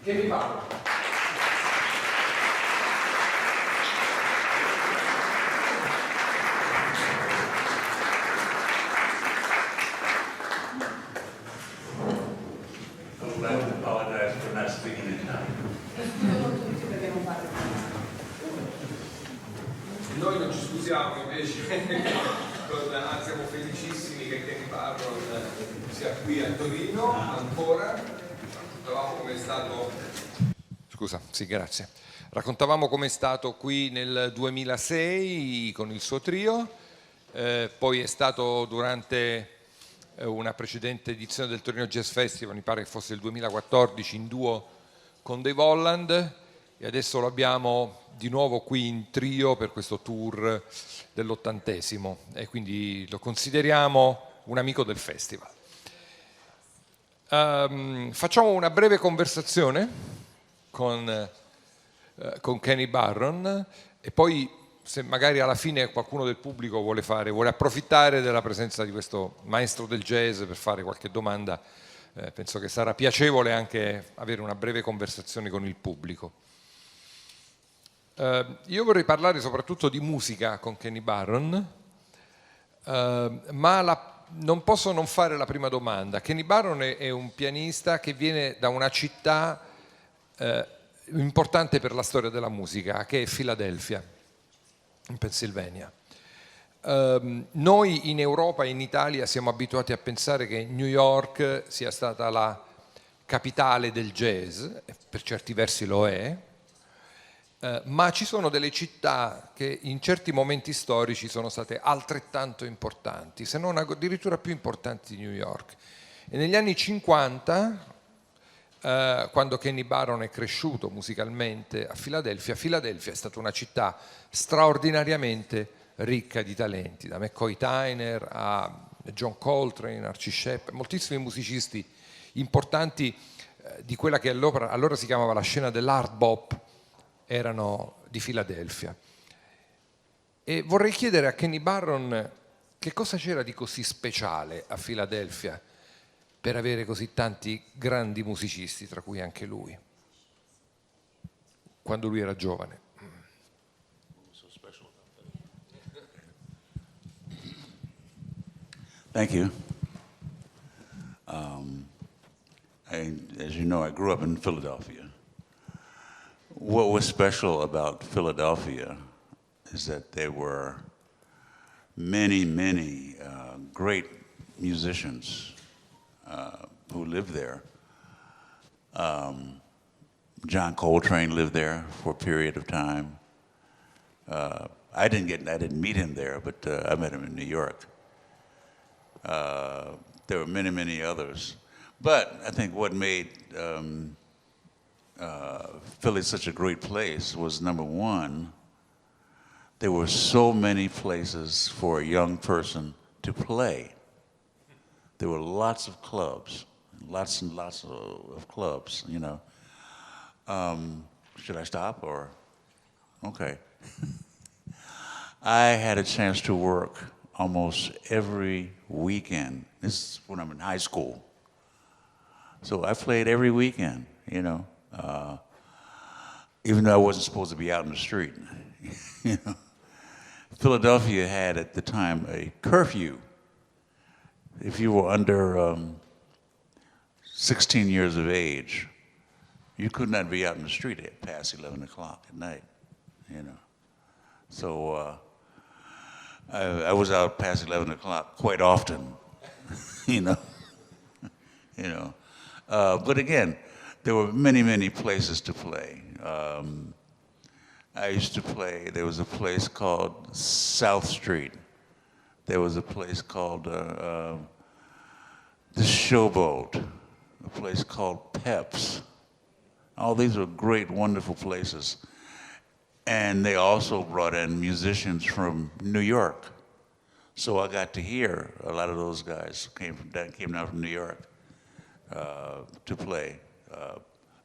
che vi parla. Noi non ci scusiamo invece, anzi siamo felicissimi che Kenny Barron sia qui a Torino ancora. Raccontavamo come è stato. Scusa, sì, grazie. Raccontavamo come è stato qui nel 2006 con il suo trio, poi è stato durante una precedente edizione del Torino Jazz Festival, mi pare che fosse il 2014, in duo con dei Volland, e adesso lo abbiamo di nuovo qui in trio per questo tour dell'80° e quindi lo consideriamo un amico del festival. Facciamo una breve conversazione con Kenny Barron e poi, se magari alla fine qualcuno del pubblico vuole approfittare della presenza di questo maestro del jazz per fare qualche domanda, penso che sarà piacevole anche avere una breve conversazione con il pubblico. Io vorrei parlare soprattutto di musica con Kenny Barron, ma non posso non fare la prima domanda. Kenny Barron è un pianista che viene da una città importante per la storia della musica, che è Filadelfia, in Pennsylvania. Noi in Europa e in Italia siamo abituati a pensare che New York sia stata la capitale del jazz, e per certi versi lo è, ma ci sono delle città che in certi momenti storici sono state altrettanto importanti, se non addirittura più importanti di New York. E negli anni 50, quando Kenny Barron è cresciuto musicalmente a Filadelfia, Filadelfia è stata una città straordinariamente ricca di talenti, da McCoy Tyner a John Coltrane, Archie Sheppard, moltissimi musicisti importanti di quella che allora si chiamava la scena dell'hard bop, erano di Filadelfia. E vorrei chiedere a Kenny Barron che cosa c'era di così speciale a Filadelfia per avere così tanti grandi musicisti, tra cui anche lui, quando lui era giovane. Thank you. As you know, I grew up in Philadelphia. What was special about Philadelphia is that there were many, many great musicians who lived there. John Coltrane lived there for a period of time. I didn't meet him there, but I met him in New York. There were many, many others. But I think what made Philly such a great place was, number one, there were so many places for a young person to play. There were lots of clubs, lots and lots of clubs, you know. Should I stop or? Okay. I had a chance to work almost every weekend. This is when I'm in high school. So I played every weekend, you know, even though I wasn't supposed to be out in the street. You know, Philadelphia had at the time a curfew. If you were under 16 years of age, you could not be out in the street at past 11 o'clock at night, you know. So I was out past 11 o'clock quite often, you know. You know. But again, there were many, many places to play. I used to play, there was a place called South Street. There was a place called The Showboat, a place called Peps. All these were great, wonderful places. And they also brought in musicians from New York. So I got to hear a lot of those guys came down from New York to play.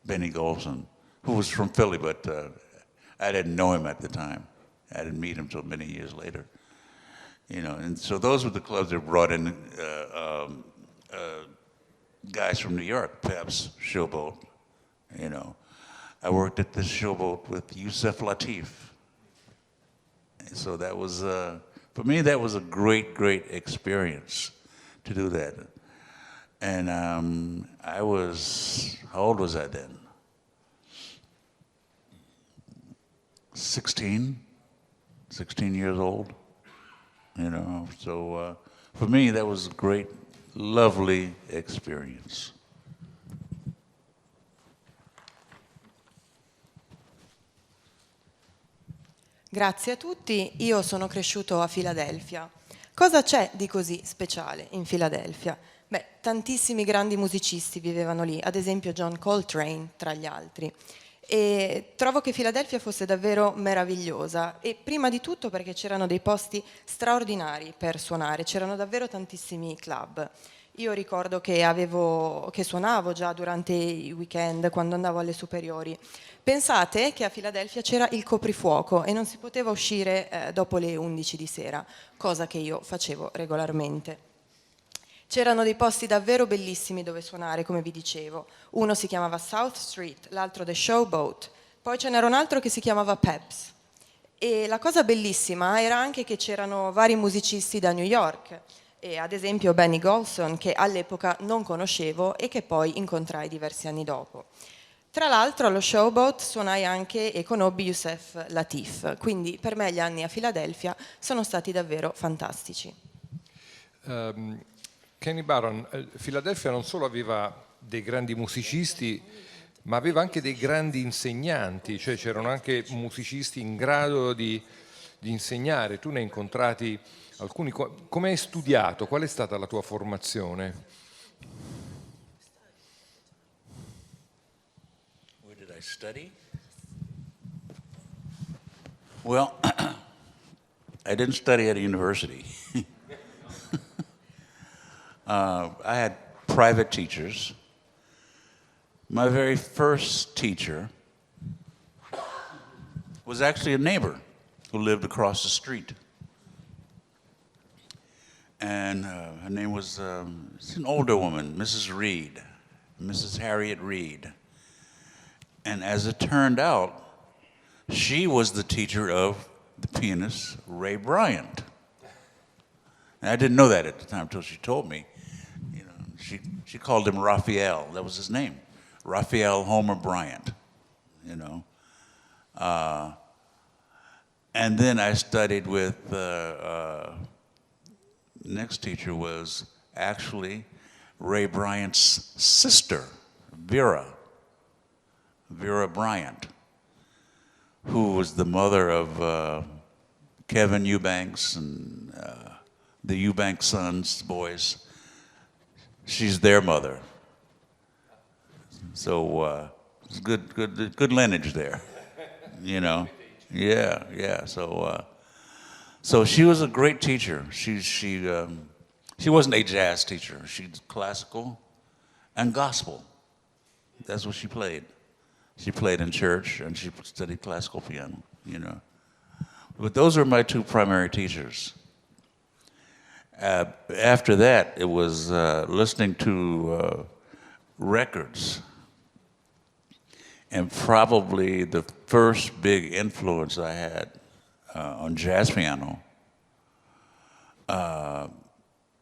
Benny Golson, who was from Philly, but I didn't know him at the time. I didn't meet him until many years later. You know, and so those were the clubs that brought in guys from New York, Peps, Showboat, you know. I worked at the Showboat with Yusef Lateef. And so that was, for me, that was a great, great experience to do that. And I was, how old was I then? 16 years old, you know. So for me, that was a great, lovely experience. Grazie a tutti, io sono cresciuto a Filadelfia. Cosa c'è di così speciale in Filadelfia? Beh, tantissimi grandi musicisti vivevano lì, ad esempio John Coltrane tra gli altri. E trovo che Filadelfia fosse davvero meravigliosa, e prima di tutto perché c'erano dei posti straordinari per suonare, c'erano davvero tantissimi club. Io ricordo che suonavo già durante i weekend quando andavo alle superiori. Pensate che a Filadelfia c'era il coprifuoco e non si poteva uscire dopo le 11 di sera, cosa che io facevo regolarmente. C'erano dei posti davvero bellissimi dove suonare, come vi dicevo. Uno si chiamava South Street, l'altro The Showboat, poi ce n'era un altro che si chiamava Peps. E la cosa bellissima era anche che c'erano vari musicisti da New York, e ad esempio Benny Golson, che all'epoca non conoscevo e che poi incontrai diversi anni dopo. Tra l'altro allo Showboat suonai anche e conobbi Yusef Lateef, quindi per me gli anni a Filadelfia sono stati davvero fantastici. Kenny Barron, Filadelfia non solo aveva dei grandi musicisti, ma aveva anche dei grandi insegnanti, cioè c'erano anche musicisti in grado di insegnare. Tu ne hai incontrati alcuni. Come hai studiato? Qual è stata la tua formazione? Where did I study? Well, I didn't study at a university. I had private teachers. My very first teacher was actually a neighbor who lived across the street. And her name was, she's an older woman, Mrs. Reed, Mrs. Harriet Reed. And as it turned out, she was the teacher of the pianist Ray Bryant. And I didn't know that at the time until she told me. You know, she called him Raphael. That was his name, Raphael Homer Bryant. You know, and then I studied with. Next teacher was actually Ray Bryant's sister, Vera Bryant, who was the mother of Kevin Eubanks and the Eubanks sons, boys. She's their mother. So it's good lineage there, you know. Yeah. So she was a great teacher. She wasn't a jazz teacher. She's classical and gospel. That's what she played. She played in church and she studied classical piano, you know. But those were my two primary teachers. After that, it was listening to records. And probably the first big influence I had on jazz piano, I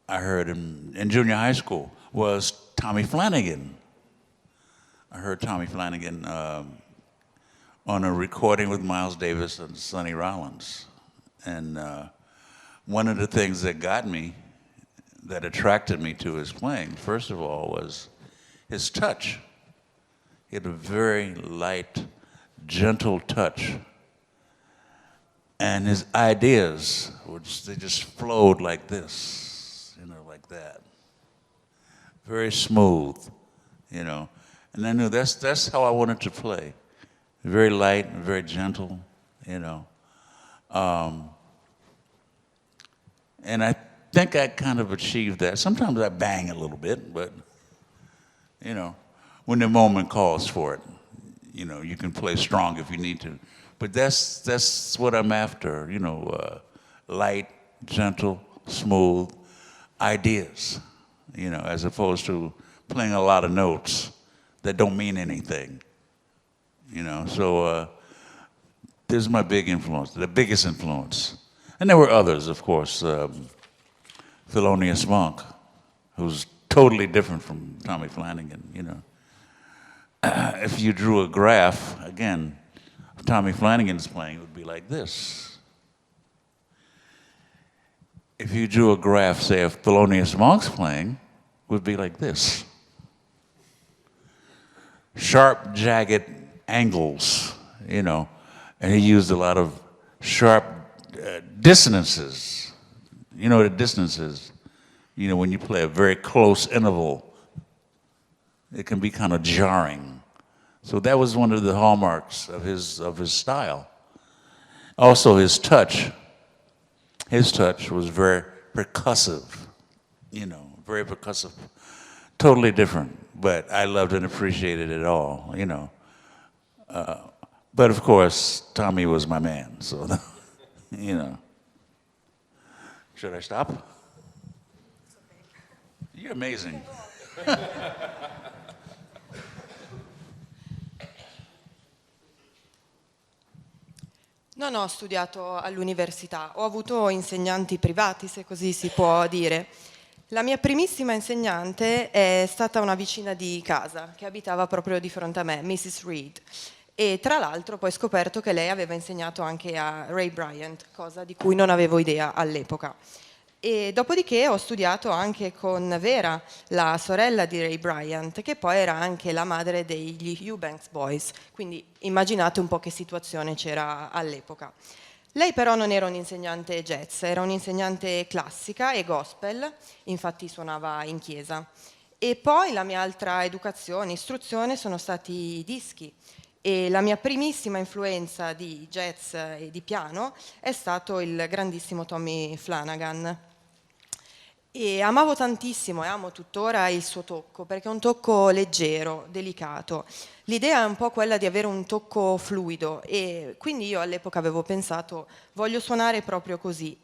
heard in junior high school, was Tommy Flanagan. I heard Tommy Flanagan on a recording with Miles Davis and Sonny Rollins. And one of the things that got me, that attracted me to his playing, first of all, was his touch. He had a very light, gentle touch. And his ideas, they just flowed like this, you know, like that. Very smooth, you know. And I knew that's how I wanted to play. Very light and very gentle, you know. And I think I kind of achieved that. Sometimes I bang a little bit, but, you know, when the moment calls for it, you know, you can play strong if you need to. But that's what I'm after, you know, light, gentle, smooth ideas, you know, as opposed to playing a lot of notes that don't mean anything, you know. So this is my big influence, the biggest influence. And there were others, of course. Thelonious Monk, who's totally different from Tommy Flanagan, you know. If you drew a graph, again, of Tommy Flanagan's playing, it would be like this. If you drew a graph, say, of Thelonious Monk's playing, it would be like this. Sharp, jagged angles, you know, and he used a lot of sharp dissonances. You know what a dissonance is? You know, when you play a very close interval, it can be kind of jarring. So that was one of the hallmarks of his style. Also his touch. His touch was very percussive, you know, very percussive. Totally different, but I loved and appreciated it all, you know. But of course, Tommy was my man, so, you know. Should I stop? You're amazing. Non ho studiato all'università, ho avuto insegnanti privati, se così si può dire. La mia primissima insegnante è stata una vicina di casa, che abitava proprio di fronte a me, Mrs. Reed. E tra l'altro poi ho scoperto che lei aveva insegnato anche a Ray Bryant, cosa di cui non avevo idea all'epoca. E dopodiché ho studiato anche con Vera, la sorella di Ray Bryant, che poi era anche la madre degli Eubanks Boys, quindi immaginate un po' che situazione c'era all'epoca. Lei però non era un'insegnante jazz, era un'insegnante classica e gospel, infatti suonava in chiesa. E poi la mia altra educazione, istruzione sono stati i dischi. E la mia primissima influenza di jazz e di piano è stato il grandissimo Tommy Flanagan. E amavo tantissimo e amo tuttora il suo tocco, perché è un tocco leggero, delicato. L'idea è un po' quella di avere un tocco fluido e quindi io all'epoca avevo pensato voglio suonare proprio così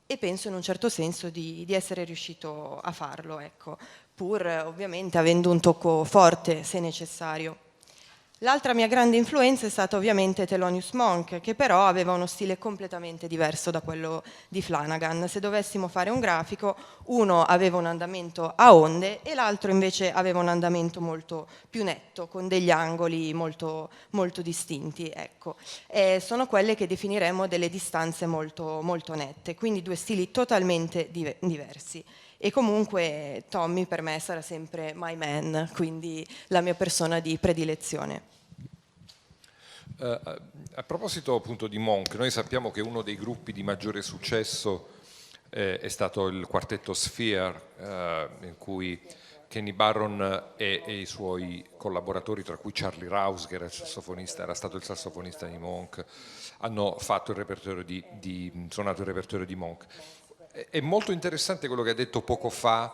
e penso in un certo senso di essere riuscito a farlo, ecco, pur ovviamente avendo un tocco forte se necessario. L'altra mia grande influenza è stata ovviamente Thelonious Monk, che però aveva uno stile completamente diverso da quello di Flanagan. Se dovessimo fare un grafico, uno aveva un andamento a onde e l'altro invece aveva un andamento molto più netto, con degli angoli molto, molto distinti. Ecco. Sono quelle che definiremmo delle distanze molto, molto nette, quindi due stili totalmente diversi. E comunque Tommy per me sarà sempre my man, quindi la mia persona di predilezione. A proposito appunto di Monk, noi sappiamo che uno dei gruppi di maggiore successo è stato il quartetto Sphere, in cui Kenny Barron e i suoi collaboratori, tra cui Charlie Rouse, che era era stato il sassofonista di Monk, hanno fatto il repertorio suonato il repertorio di Monk. È molto interessante quello che ha detto poco fa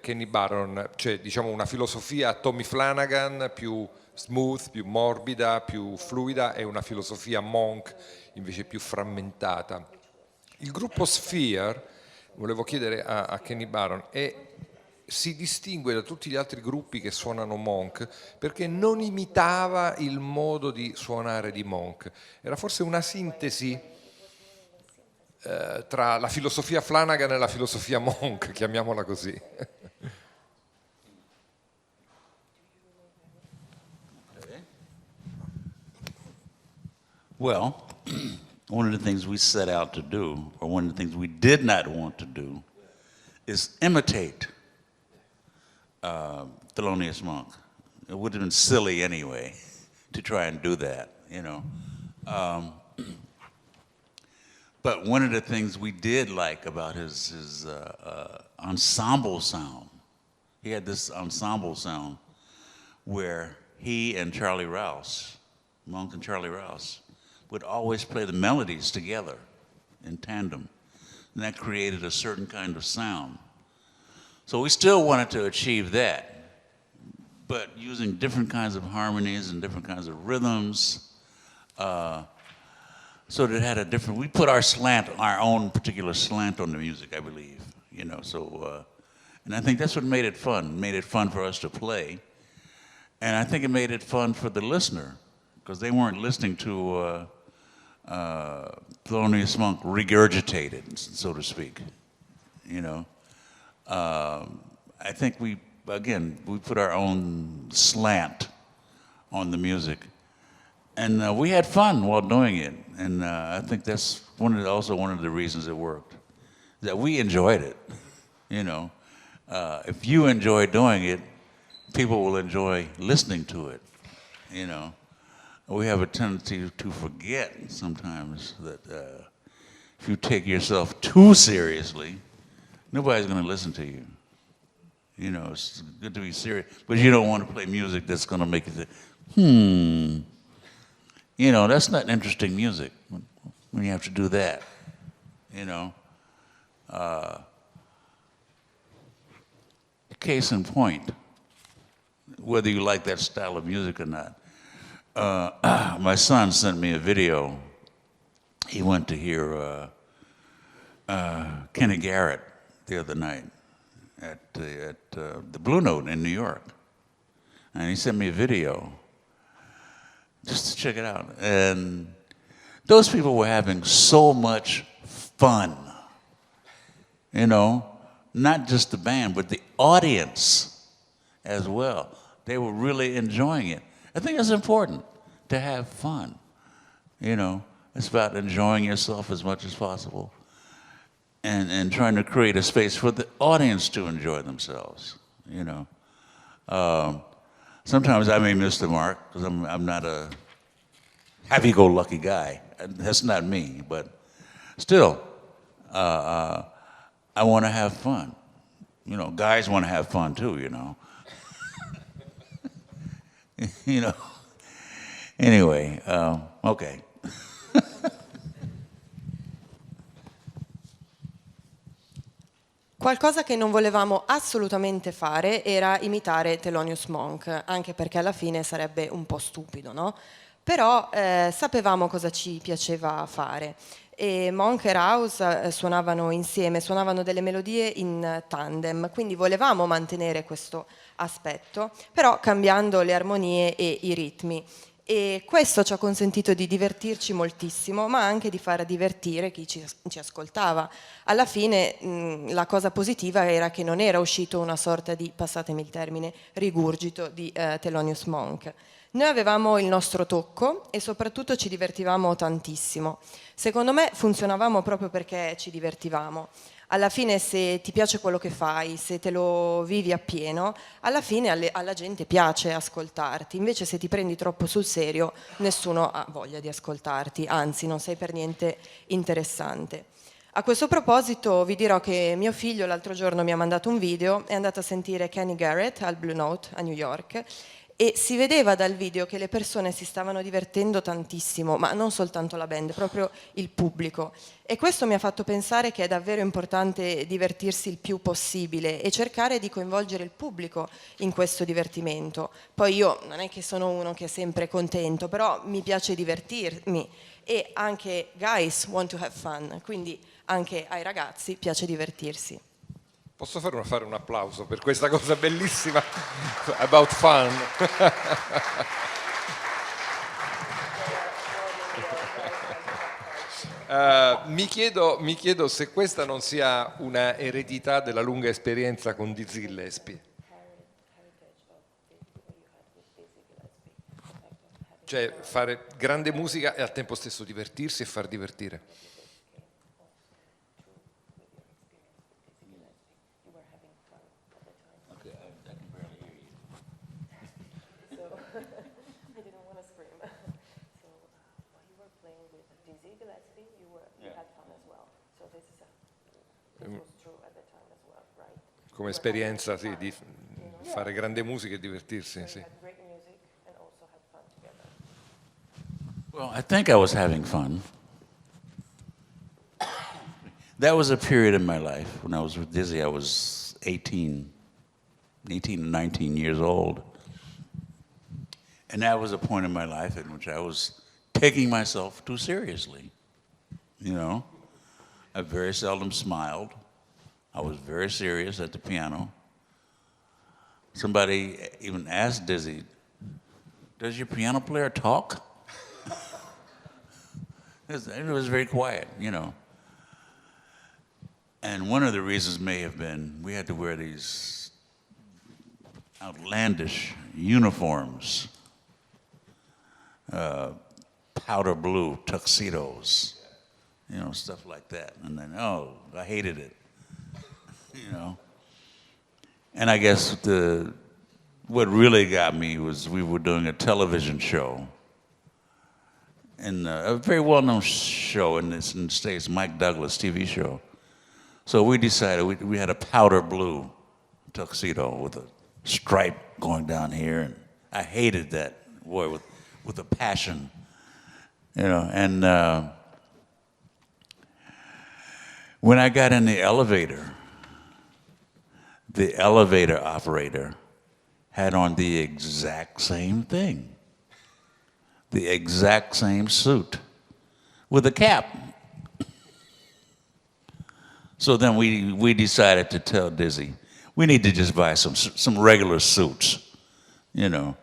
Kenny Barron, cioè diciamo una filosofia Tommy Flanagan più smooth, più morbida, più fluida, e una filosofia Monk invece più frammentata. Il gruppo Sphere, volevo chiedere a Kenny Barron, si distingue da tutti gli altri gruppi che suonano Monk perché non imitava il modo di suonare di Monk, era forse una sintesi tra la filosofia Flanagan e la filosofia Monk, chiamiamola così. Well, one of the things we set out to do, or one of the things we did not want to do, is imitate Thelonious Monk. It would have been silly anyway to try and do that, you know. But one of the things we did like about his ensemble sound, he had this ensemble sound where he and Charlie Rouse, Monk and Charlie Rouse, would always play the melodies together in tandem. And that created a certain kind of sound. So we still wanted to achieve that, but using different kinds of harmonies and different kinds of rhythms, so that it had a different, we put our slant, our own particular slant on the music, I believe, you know, so, and I think that's what made it fun for us to play. And I think it made it fun for the listener because they weren't listening to Thelonious Monk regurgitated, so to speak. You know, I think we put our own slant on the music, and we had fun while doing it. And I think that's also one of the reasons it worked, that we enjoyed it. You know, if you enjoy doing it, people will enjoy listening to it. You know, we have a tendency to forget sometimes that if you take yourself too seriously, nobody's going to listen to you. You know, it's good to be serious, but you don't want to play music that's going to make you say, you know, that's not interesting music when you have to do that. You know, case in point, whether you like that style of music or not. My son sent me a video. He went to hear Kenny Garrett the other night at the Blue Note in New York. And he sent me a video just to check it out. And those people were having so much fun. You know, not just the band, but the audience as well. They were really enjoying it. I think it's important to have fun. You know, it's about enjoying yourself as much as possible and trying to create a space for the audience to enjoy themselves, you know. Sometimes I may miss the mark because I'm not a happy-go-lucky guy. That's not me, but still, I want to have fun. You know, guys want to have fun too, you know. You know. Anyway, okay. Qualcosa che non volevamo assolutamente fare era imitare Thelonious Monk, anche perché alla fine sarebbe un po' stupido, no? Però sapevamo cosa ci piaceva fare. E Monk e Rouse suonavano insieme, suonavano delle melodie in tandem, quindi volevamo mantenere questo aspetto, però cambiando le armonie e i ritmi. E questo ci ha consentito di divertirci moltissimo, ma anche di far divertire chi ci ascoltava. Alla fine la cosa positiva era che non era uscito una sorta di, passatemi il termine, rigurgito di Thelonious Monk. Noi avevamo il nostro tocco e soprattutto ci divertivamo tantissimo. Secondo me funzionavamo proprio perché ci divertivamo. Alla fine, se ti piace quello che fai, se te lo vivi appieno, alla fine alla gente piace ascoltarti. Invece se ti prendi troppo sul serio, nessuno ha voglia di ascoltarti, anzi non sei per niente interessante. A questo proposito vi dirò che mio figlio l'altro giorno mi ha mandato un video, è andato a sentire Kenny Garrett al Blue Note a New York e si vedeva dal video che le persone si stavano divertendo tantissimo, ma non soltanto la band, proprio il pubblico. E questo mi ha fatto pensare che è davvero importante divertirsi il più possibile e cercare di coinvolgere il pubblico in questo divertimento. Poi io non è che sono uno che è sempre contento, però mi piace divertirmi e anche guys want to have fun, quindi anche ai ragazzi piace divertirsi. Posso fare un applauso per questa cosa bellissima about fun? Mi chiedo se questa non sia una eredità della lunga esperienza con Dizzy Gillespie. Cioè fare grande musica e al tempo stesso divertirsi e far divertire. Come esperienza, sì, di fare grande musica e divertirsi, sì. Well, I think I was having fun. That was a period in my life when I was with Dizzy. I was 18 and 19 years old. And that was a point in my life in which I was taking myself too seriously. You know, I very seldom smiled. I was very serious at the piano. Somebody even asked Dizzy, "Does your piano player talk?" It was very quiet, you know. And one of the reasons may have been we had to wear these outlandish uniforms, powder blue tuxedos, you know, stuff like that. And then, oh, I hated it, you know. And I guess what really got me was we were doing a television show, and a very well-known show in the States, Mike Douglas TV show. So we decided we had a powder blue tuxedo with a stripe going down here, and I hated that, boy, with a passion, you know. And when I got in the elevator operator had on the exact same thing, the exact same suit with a cap. So then we decided to tell Dizzy, we need to just buy some regular suits, you know.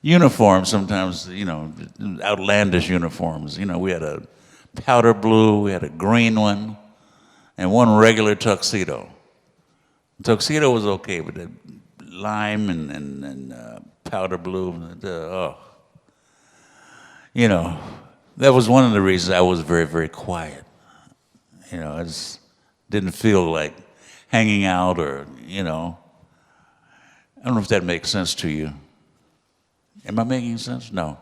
Uniforms sometimes, you know, outlandish uniforms. You know, we had a powder blue, we had a green one, and one regular tuxedo. Tuxedo was okay, but the lime and powder blue, you know, that was one of the reasons I was very, very quiet. You know, I just didn't feel like hanging out or, you know. I don't know if that makes sense to you. Am I making sense? No.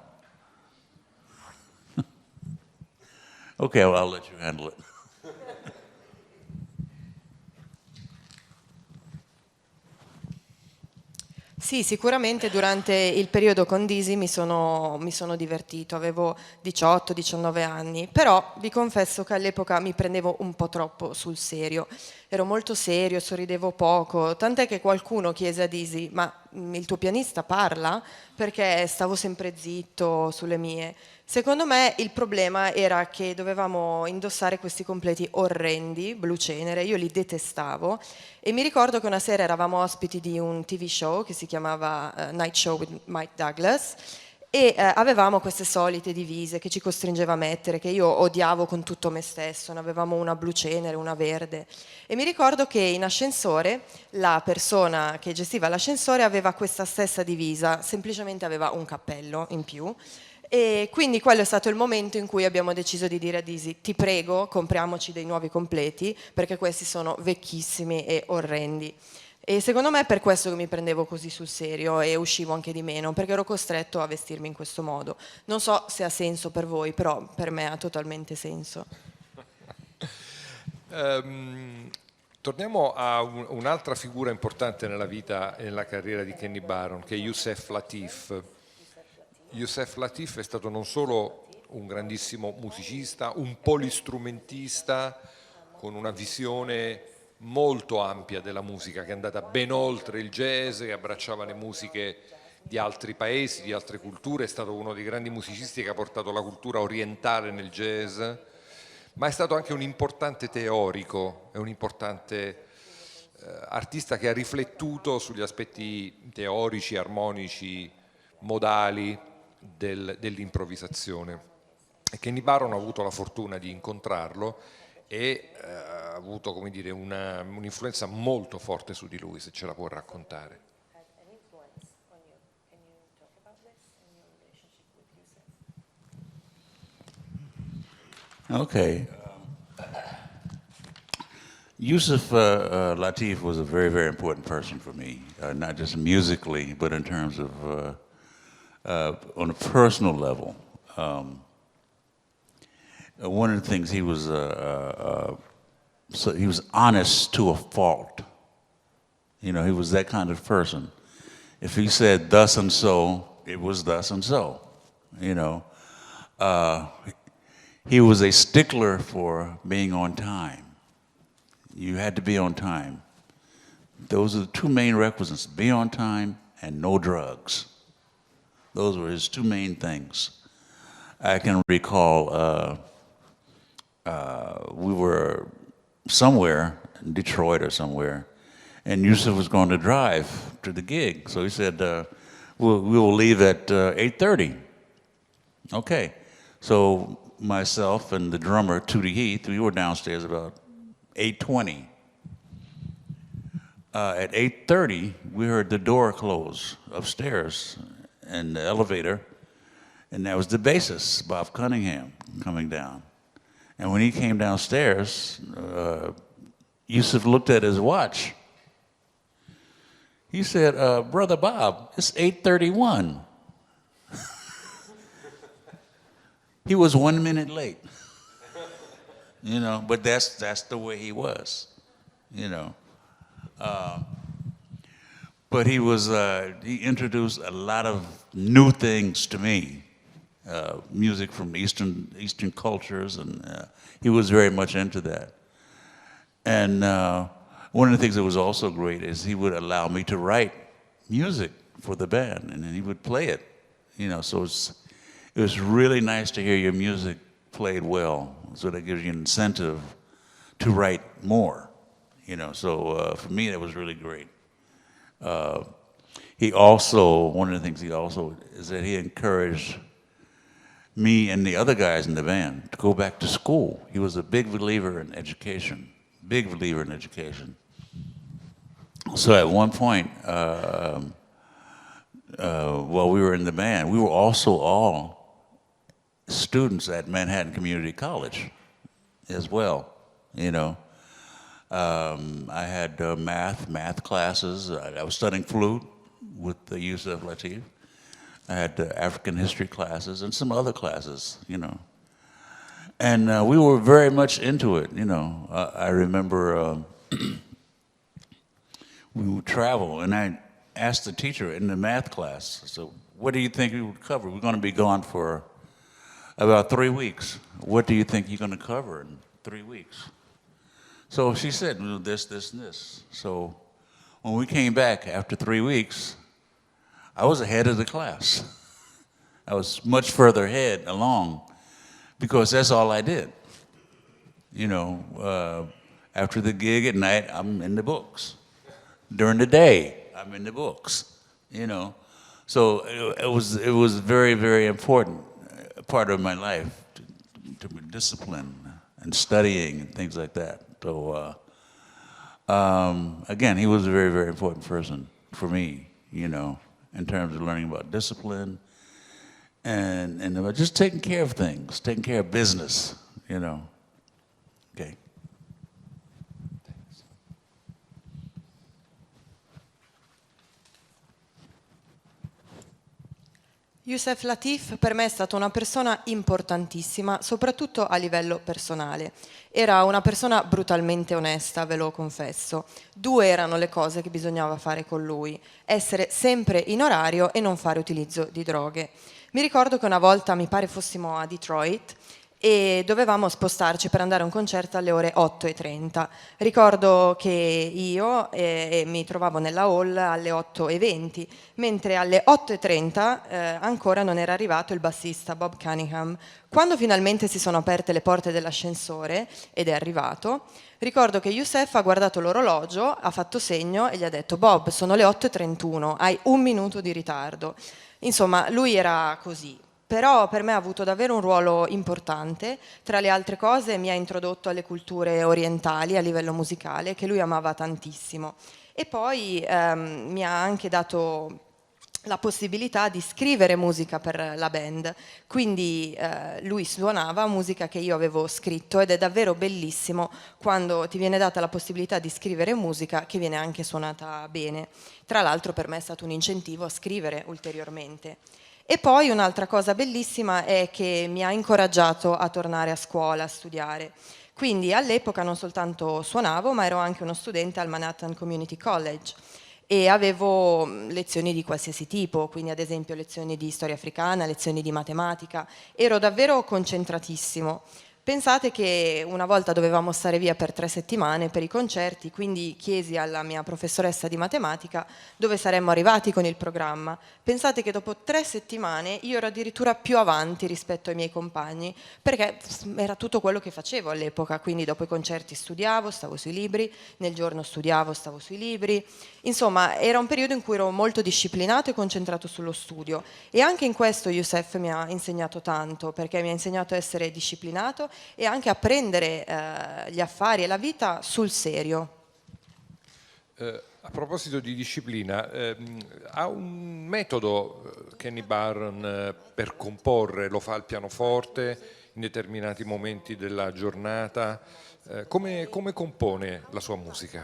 Okay, well, I'll let you handle it. Sì, sicuramente durante il periodo con Dizzy mi sono divertito, avevo 18-19 anni, però vi confesso che all'epoca mi prendevo un po' troppo sul serio. Ero molto serio, sorridevo poco, tant'è che qualcuno chiese a Dizzy, ma il tuo pianista parla? Perché stavo sempre zitto sulle mie. Secondo me il problema era che dovevamo indossare questi completi orrendi, blu cenere, io li detestavo e mi ricordo che una sera eravamo ospiti di un TV show che si chiamava Night Show with Mike Douglas e avevamo queste solite divise che ci costringeva a mettere, che io odiavo con tutto me stesso, ne avevamo una blu cenere, una verde e mi ricordo che in ascensore la persona che gestiva l'ascensore aveva questa stessa divisa, semplicemente aveva un cappello in più. E quindi quello è stato il momento in cui abbiamo deciso di dire a Dizzy, ti prego, compriamoci dei nuovi completi, perché questi sono vecchissimi e orrendi. E secondo me è per questo che mi prendevo così sul serio e uscivo anche di meno, perché ero costretto a vestirmi in questo modo. Non so se ha senso per voi, però per me ha totalmente senso. Torniamo a un'altra figura importante nella vita e nella carriera di Kenny Barron, che è Yusef Lateef. Yusef Lateef è stato non solo un grandissimo musicista, un polistrumentista con una visione molto ampia della musica che è andata ben oltre il jazz, che abbracciava le musiche di altri paesi, di altre culture, è stato uno dei grandi musicisti che ha portato la cultura orientale nel jazz, ma è stato anche un importante teorico, è un importante artista che ha riflettuto sugli aspetti teorici, armonici, modali dell'improvvisazione. E Kenny Barron ha avuto la fortuna di incontrarlo e ha avuto, come dire, un'influenza molto forte su di lui, se ce la può raccontare. Okay. Yusef Lateef was a very, very important person for me, not just musically, but in terms of on a personal level. One of the things he was honest to a fault. You know, he was that kind of person. If he said thus and so, it was thus and so. You know, he was a stickler for being on time. You had to be on time. Those are the two main requisites: be on time and no drugs. Those were his two main things. I can recall we were somewhere, in Detroit or somewhere, and Yusef was going to drive to the gig. So he said, we will leave at 8:30. Okay. So myself and the drummer, Tootie Heath, we were downstairs about 8:20. At 8:30, we heard the door close upstairs in the elevator, and that was the bassist, Bob Cunningham, coming down. And when he came downstairs, Yusuf looked at his watch. He said, Brother Bob, it's 8:31. He was 1 minute late. You know, but that's the way he was, you know. But he introduced a lot of new things to me, music from Eastern cultures, and he was very much into that. And one of the things that was also great is he would allow me to write music for the band, and then he would play it, you know. So it was really nice to hear your music played well, so that gives you an incentive to write more. You know, so for me, that was really great. One of the things he also is that he encouraged me and the other guys in the band to go back to school. He was a big believer in education, So at one point, while we were in the band, we were also all students at Manhattan Community College as well, you know. I had math classes. I was studying flute with Yusuf Lateef. I had African history classes and some other classes, you know. And we were very much into it, you know. I remember we would travel, and I asked the teacher in the math class, so what do you think we would cover? We're going to be gone for about 3 weeks. What do you think you're going to cover in 3 weeks? So she said, well, this, and this. So when we came back after 3 weeks, I was ahead of the class. I was much further ahead along because that's all I did. You know, after the gig at night, I'm in the books. During the day, I'm in the books, you know. So it was very, very important part of my life to be disciplined and studying and things like that. So again, he was a very, very important person for me, you know, in terms of learning about discipline and about just taking care of things, taking care of business, you know. Okay. Yusuf Lateef per me è stata una persona importantissima, soprattutto a livello personale. Era una persona brutalmente onesta, ve lo confesso. 2 erano le cose che bisognava fare con lui: essere sempre in orario e non fare utilizzo di droghe. Mi ricordo che una volta, mi pare fossimo a Detroit, e dovevamo spostarci per andare a un concerto alle ore 8:30. Ricordo che io mi trovavo nella hall alle 8:20, mentre alle 8:30 ancora non era arrivato il bassista Bob Cunningham. Quando finalmente si sono aperte le porte dell'ascensore ed è arrivato, ricordo che Yusuf ha guardato l'orologio, ha fatto segno e gli ha detto: Bob, sono le 8:31, hai 1 minuto di ritardo. Insomma, lui era così. Però per me ha avuto davvero un ruolo importante. Tra le altre cose mi ha introdotto alle culture orientali a livello musicale, che lui amava tantissimo. E poi mi ha anche dato la possibilità di scrivere musica per la band. Quindi lui suonava musica che io avevo scritto, ed è davvero bellissimo quando ti viene data la possibilità di scrivere musica che viene anche suonata bene. Tra l'altro per me è stato un incentivo a scrivere ulteriormente. E poi un'altra cosa bellissima è che mi ha incoraggiato a tornare a scuola, a studiare. Quindi all'epoca non soltanto suonavo, ma ero anche uno studente al Manhattan Community College e avevo lezioni di qualsiasi tipo, quindi ad esempio lezioni di storia africana, lezioni di matematica. Ero davvero concentratissimo. Pensate che una volta dovevamo stare via per 3 settimane per i concerti, quindi chiesi alla mia professoressa di matematica dove saremmo arrivati con il programma. Pensate che dopo 3 settimane io ero addirittura più avanti rispetto ai miei compagni, perché era tutto quello che facevo all'epoca, quindi dopo i concerti studiavo, stavo sui libri, nel giorno studiavo, stavo sui libri. Insomma, era un periodo in cui ero molto disciplinato e concentrato sullo studio, e anche in questo Youssef mi ha insegnato tanto, perché mi ha insegnato a essere disciplinato e anche a prendere gli affari e la vita sul serio. A proposito di disciplina, ha un metodo Kenny Barron per comporre, lo fa al pianoforte in determinati momenti della giornata. Come compone la sua musica?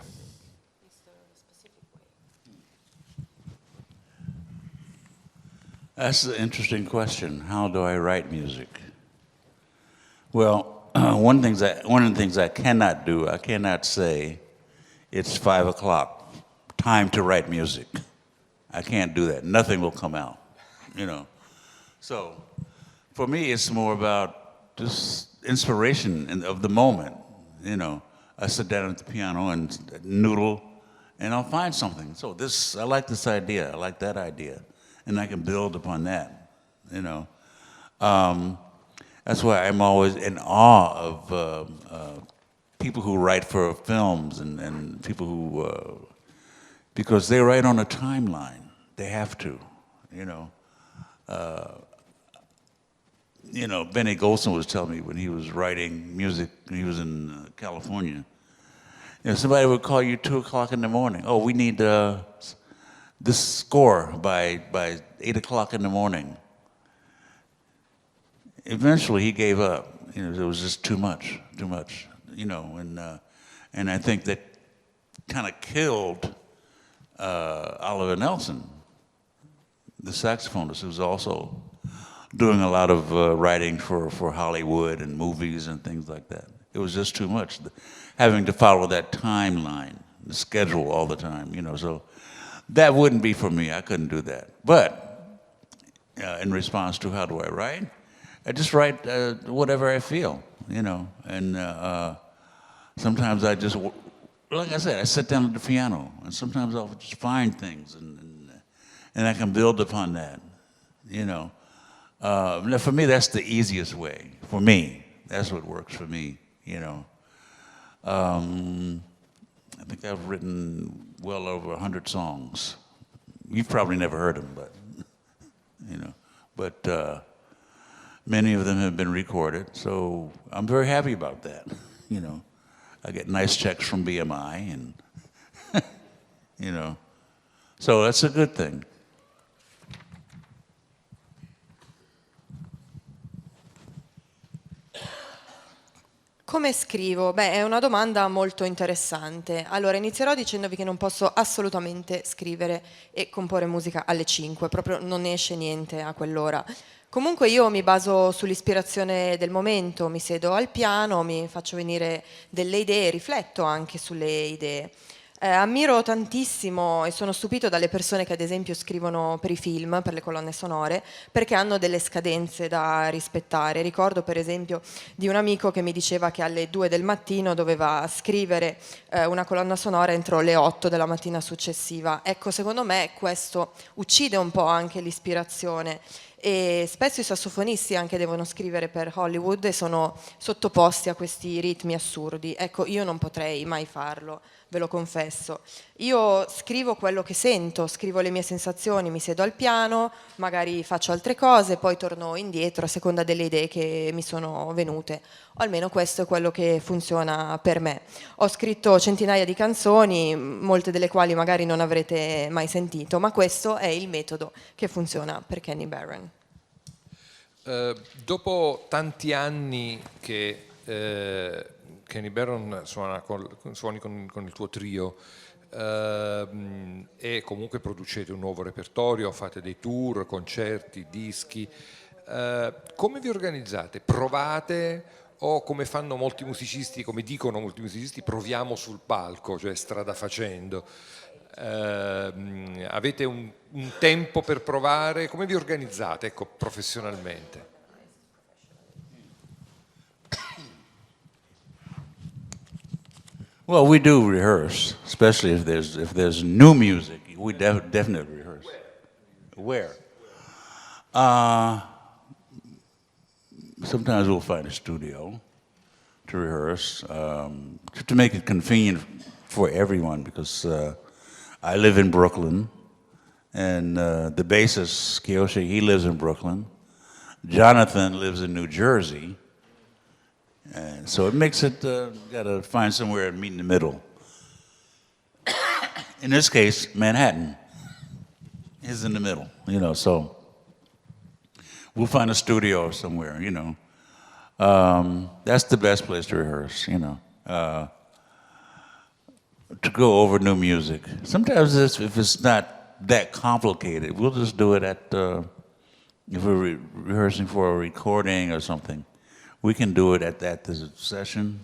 That's an interesting question. How do I write music? Well, one of the things I cannot do, I cannot say, it's 5 o'clock, time to write music. I can't do that. Nothing will come out, you know. So, for me, it's more about just inspiration of the moment, you know. I sit down at the piano and noodle, and I'll find something. So I like this idea, I like that idea, and I can build upon that, you know. That's why I'm always in awe of people who write for films and people who, because they write on a timeline. They have to, you know. Benny Golson was telling me when he was writing music, when he was in California, somebody would call you 2 o'clock in the morning. Oh, we need this score by 8 o'clock in the morning. Eventually, he gave up. It was just too much, and I think that kind of killed Oliver Nelson, the saxophonist, who was also doing a lot of writing for Hollywood and movies and things like that. It was just too much, having to follow that timeline, the schedule all the time, so that wouldn't be for me. I couldn't do that. But in response to how do I write, I just write whatever I feel, and sometimes I just, like I said, I sit down at the piano, and sometimes I'll just find things, and I can build upon that, For me, that's the easiest way. For me, that's what works for me, I think I've written well over 100 songs. You've probably never heard them, but many of them have been recorded, so I'm very happy about that. I get nice checks from BMI, and so that's a good thing. Come scrivo? Beh, è una domanda molto interessante. Allora, inizierò dicendovi che non posso assolutamente scrivere e comporre musica alle 5, proprio non ne esce niente a quell'ora. Comunque io mi baso sull'ispirazione del momento, mi siedo al piano, mi faccio venire delle idee, rifletto anche sulle idee. Ammiro tantissimo e sono stupito dalle persone che ad esempio scrivono per i film, per le colonne sonore, perché hanno delle scadenze da rispettare. Ricordo per esempio di un amico che mi diceva che alle 2 del mattino doveva scrivere una colonna sonora entro le 8 della mattina successiva. Ecco, secondo me questo uccide un po' anche l'ispirazione. E spesso i sassofonisti anche devono scrivere per Hollywood e sono sottoposti a questi ritmi assurdi. Ecco, io non potrei mai farlo, ve lo confesso. Io scrivo quello che sento, scrivo le mie sensazioni, mi siedo al piano, magari faccio altre cose, poi torno indietro a seconda delle idee che mi sono venute. O almeno questo è quello che funziona per me. Ho scritto centinaia di canzoni, molte delle quali magari non avrete mai sentito, ma questo è il metodo che funziona per Kenny Barron. Dopo tanti anni che Kenny Barron suoni con il tuo trio e comunque producete un nuovo repertorio, fate dei tour, concerti, dischi, come vi organizzate? Provate o come fanno molti musicisti, come dicono molti musicisti, proviamo sul palco, cioè strada facendo? Avete un tempo per provare? Come vi organizzate, ecco, professionalmente? Well, we do rehearse, especially if there's new music. We definitely rehearse. Where? Sometimes we'll find a studio to rehearse, to make it convenient for everyone, because I live in Brooklyn, and the bassist, Kiyoshi, he lives in Brooklyn. Jonathan lives in New Jersey, and so it makes it, gotta find somewhere to meet in the middle. In this case, Manhattan is in the middle, so we'll find a studio or somewhere, That's the best place to rehearse, to go over new music. Sometimes if it's not that complicated, we'll just do it at, if we're rehearsing for a recording or something, we can do it at the session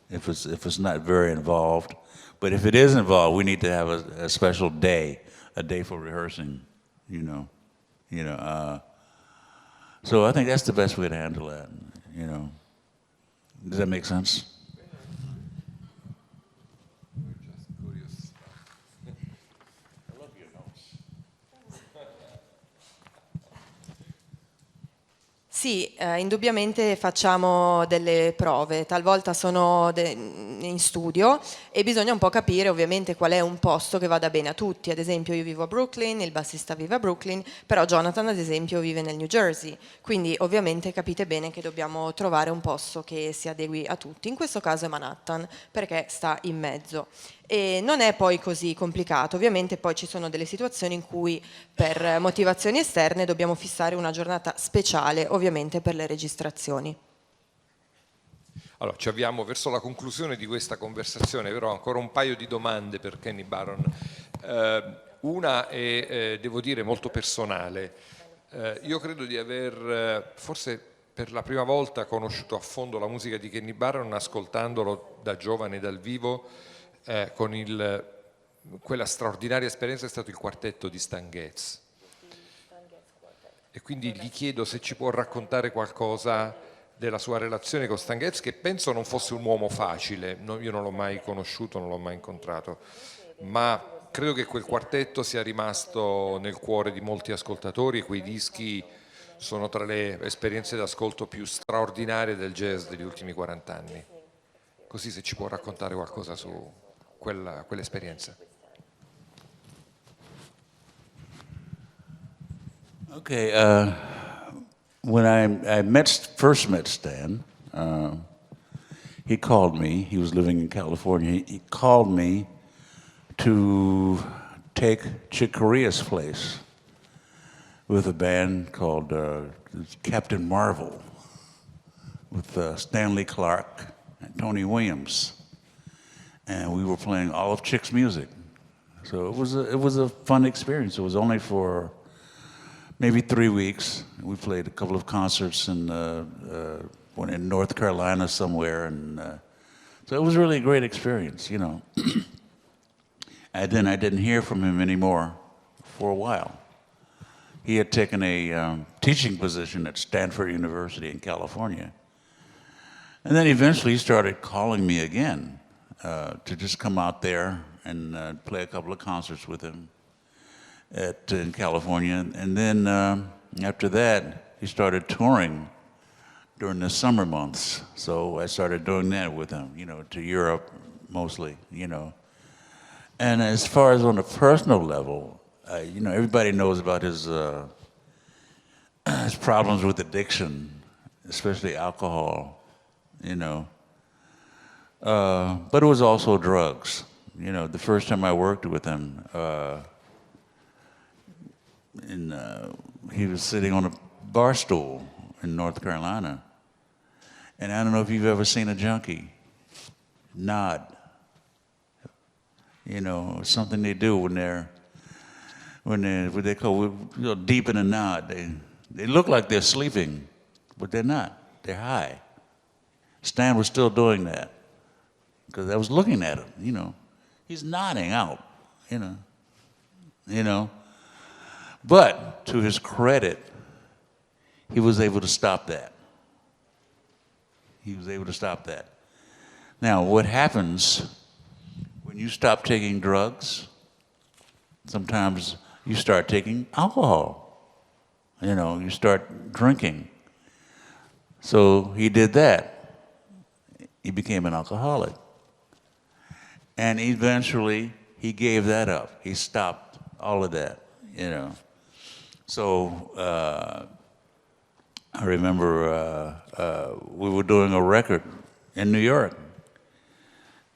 if it's not very involved. But if it is involved, we need to have a special day, a day for rehearsing, So I think that's the best way to handle that, Does that make sense? Sì, indubbiamente facciamo delle prove, talvolta sono in studio e bisogna un po' capire ovviamente qual è un posto che vada bene a tutti. Ad esempio io vivo a Brooklyn, il bassista vive a Brooklyn, però Jonathan ad esempio vive nel New Jersey, quindi ovviamente capite bene che dobbiamo trovare un posto che si adegui a tutti. In questo caso è Manhattan, perché sta in mezzo. E non è poi così complicato, ovviamente poi ci sono delle situazioni in cui per motivazioni esterne dobbiamo fissare una giornata speciale, ovviamente per le registrazioni. Allora, ci avviamo verso la conclusione di questa conversazione, però ho ancora un paio di domande per Kenny Barron. Una è, devo dire, molto personale. Io credo di aver, forse per la prima volta, conosciuto a fondo la musica di Kenny Barron ascoltandolo da giovane dal vivo, con quella straordinaria esperienza è stato il quartetto di Stan Getz. E quindi gli chiedo se ci può raccontare qualcosa della sua relazione con Stan Getz, che penso non fosse un uomo facile, io non l'ho mai conosciuto, non l'ho mai incontrato, ma credo che quel quartetto sia rimasto nel cuore di molti ascoltatori e quei dischi sono tra le esperienze d'ascolto più straordinarie del jazz degli ultimi 40 anni. Così se ci può raccontare qualcosa su quell'esperienza. Okay, when I first met Stan, he called me. He was living in California. He called me to take Chick Corea's place with a band called Captain Marvel, with Stanley Clarke and Tony Williams. And we were playing all of Chick's music. So it was a fun experience. It was only for maybe 3 weeks. We played a couple of concerts in North Carolina somewhere, and so it was really a great experience, And then I didn't hear from him anymore for a while. He had taken a teaching position at Stanford University in California. And then eventually he started calling me again to just come out there and play a couple of concerts with him in California. And then after that, he started touring during the summer months. So I started doing that with him, to Europe mostly, And as far as on a personal level, everybody knows about his problems with addiction, especially alcohol, But it was also drugs. The first time I worked with him, he was sitting on a bar stool in North Carolina. And I don't know if you've ever seen a junkie nod. Something they do when they go deep in a nod. They look like they're sleeping, but they're not. They're high. Stan was still doing that because I was looking at him. He's nodding out. But to his credit, he was able to stop that. Now, what happens when you stop taking drugs, sometimes you start taking alcohol. You know, you start drinking. So he did that. He became an alcoholic. And eventually, he gave that up. He stopped all of that, you know. So I remember we were doing a record in New York.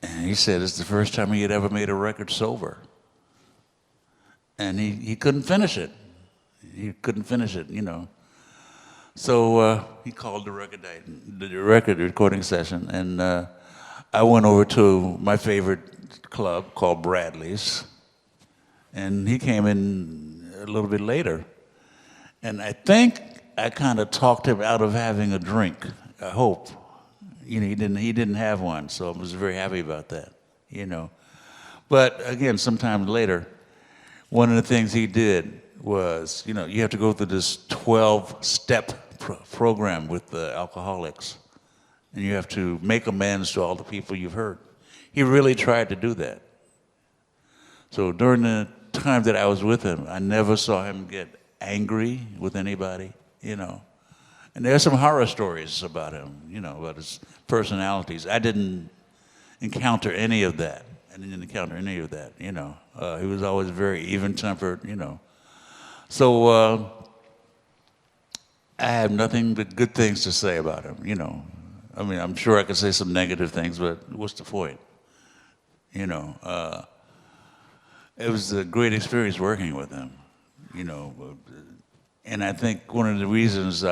And he said it's the first time he had ever made a record sober. And he couldn't finish it. He couldn't finish it, you know. So he called the record recording session, and I went over to my favorite club called Bradley's, and he came in a little bit later. And I think I kind of talked him out of having a drink, I hope. You know, he didn't have one, so I was very happy about that, you know. But again, sometime later, one of the things he did was, you know, you have to go through this 12-step program with the alcoholics, and you have to make amends to all the people you've hurt. He really tried to do that. So during the time that I was with him, I never saw him get angry with anybody, you know. And there's some horror stories about him, you know, about his personalities. I didn't encounter any of that. You know. He was always very even-tempered, you know. So I have nothing but good things to say about him, you know. I mean, I'm sure I could say some negative things, but what's the point? You know, it was a great experience working with him, you know. And I think one of the reasons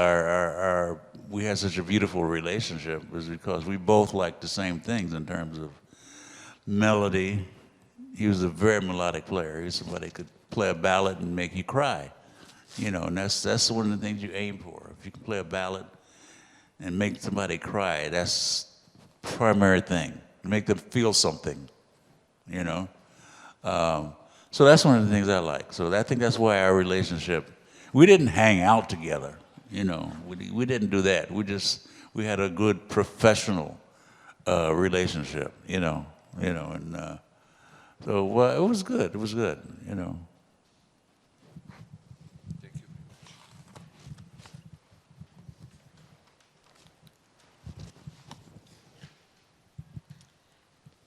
we had such a beautiful relationship was because we both liked the same things in terms of melody. He was a very melodic player. He was somebody who could play a ballad and make you cry, you know, and that's one of the things you aim for. If you can play a ballad and make somebody cry, that's the primary thing. Make them feel something, you know. So that's one of the things I like. So I think that's why our relationship, we didn't hang out together, you know. We didn't do that. We had a good professional relationship, you know, and so it was good. It was good, you know. Thank you.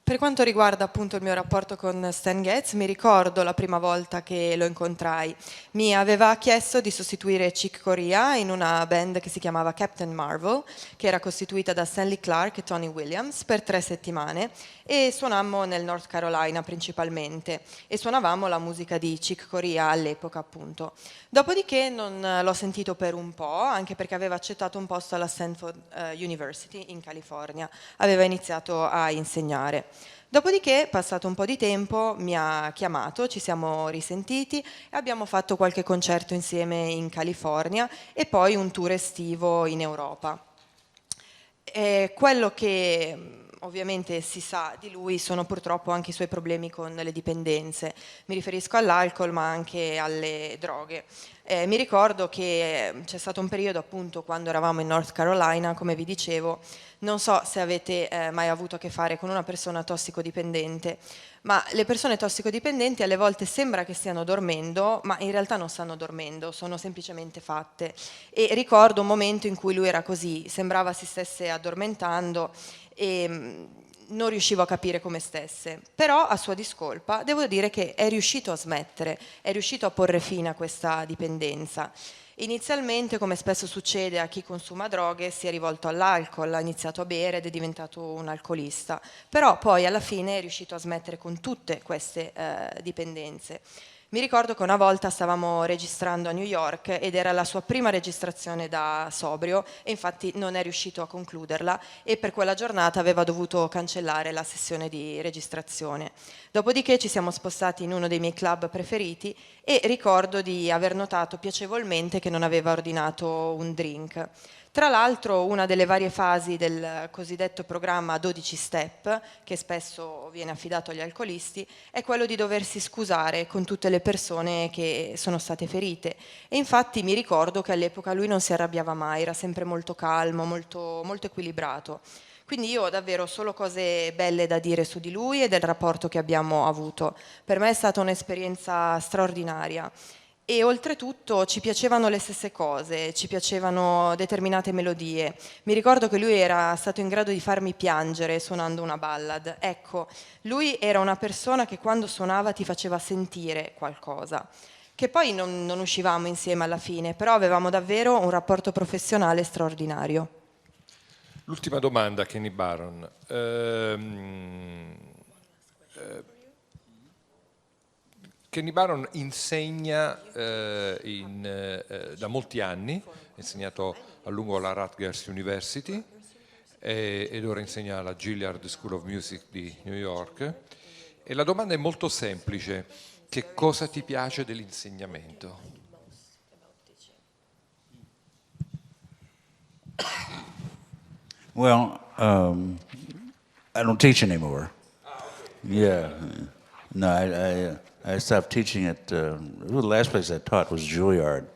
Per quanto riguarda appunto il mio rapporto con Stan Getz, mi ricordo la prima volta che lo incontrai. Mi aveva chiesto di sostituire Chick Corea in una band che si chiamava Captain Marvel, che era costituita da Stanley Clarke e Tony Williams, per 3 settimane, e suonammo nel North Carolina principalmente, e suonavamo la musica di Chick Corea all'epoca appunto. Dopodiché non l'ho sentito per un po', anche perché aveva accettato un posto alla Stanford University in California, aveva iniziato a insegnare. Dopodiché, passato un po' di tempo, mi ha chiamato, ci siamo risentiti e abbiamo fatto qualche concerto insieme in California e poi un tour estivo in Europa. Quello che ovviamente si sa di lui sono purtroppo anche i suoi problemi con le dipendenze. Mi riferisco all'alcol ma anche alle droghe. Mi ricordo che c'è stato un periodo appunto quando eravamo in North Carolina, come vi dicevo, non so se avete mai avuto a che fare con una persona tossicodipendente, ma le persone tossicodipendenti alle volte sembra che stiano dormendo, ma in realtà non stanno dormendo, sono semplicemente fatte. E ricordo un momento in cui lui era così, sembrava si stesse addormentando e non riuscivo a capire come stesse, però a sua discolpa devo dire che è riuscito a smettere, è riuscito a porre fine a questa dipendenza. Inizialmente, come spesso succede a chi consuma droghe, si è rivolto all'alcol, ha iniziato a bere ed è diventato un alcolista, però poi alla fine è riuscito a smettere con tutte queste dipendenze. Mi ricordo che una volta stavamo registrando a New York ed era la sua prima registrazione da sobrio e infatti non è riuscito a concluderla e per quella giornata aveva dovuto cancellare la sessione di registrazione. Dopodiché ci siamo spostati in uno dei miei club preferiti e ricordo di aver notato piacevolmente che non aveva ordinato un drink. Tra l'altro una delle varie fasi del cosiddetto programma 12 step, che spesso viene affidato agli alcolisti, è quello di doversi scusare con tutte le persone che sono state ferite. E infatti mi ricordo che all'epoca lui non si arrabbiava mai, era sempre molto calmo, molto equilibrato. Quindi io ho davvero solo cose belle da dire su di lui e del rapporto che abbiamo avuto. Per me è stata un'esperienza straordinaria. E oltretutto ci piacevano le stesse cose, ci piacevano determinate melodie. Mi ricordo che lui era stato in grado di farmi piangere suonando una ballad. Ecco, lui era una persona che quando suonava ti faceva sentire qualcosa. Che poi non uscivamo insieme alla fine, però avevamo davvero un rapporto professionale straordinario. L'ultima domanda, Kenny Barron. Kenny Barron insegna da molti anni, ha insegnato a lungo alla Rutgers University ed ora insegna alla Juilliard School of Music di New York. E la domanda è molto semplice: che cosa ti piace dell'insegnamento? Well, I don't teach anymore. Yeah, no, I stopped teaching at the last place I taught was Juilliard,